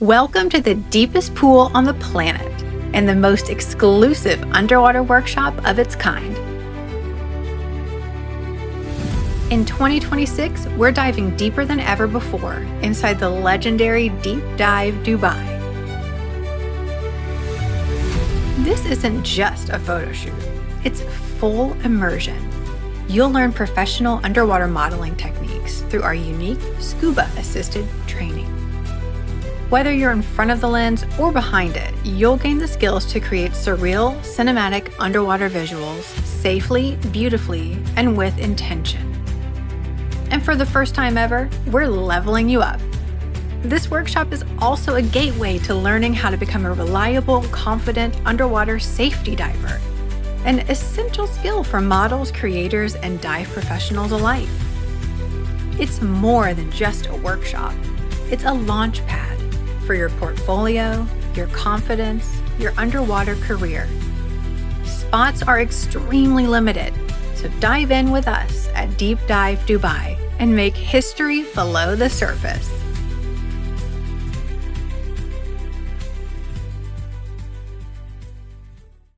Welcome to the deepest pool on the planet and the most exclusive underwater workshop of its kind. In 2026, we're diving deeper than ever before inside the legendary Deep Dive Dubai. This isn't just a photo shoot, it's full immersion. You'll learn professional underwater modeling techniques through our unique scuba-assisted training. Whether you're in front of the lens or behind it, you'll gain the skills to create surreal, cinematic underwater visuals safely, beautifully, and with intention. And for the first time ever, we're leveling you up. This workshop is also a gateway to learning how to become a reliable, confident underwater safety diver, an essential skill for models, creators, and dive professionals alike. It's more than just a workshop. It's a launch pad for your portfolio, your confidence, your underwater career. Spots are extremely limited, so dive in with us at Deep Dive Dubai and make history below the surface.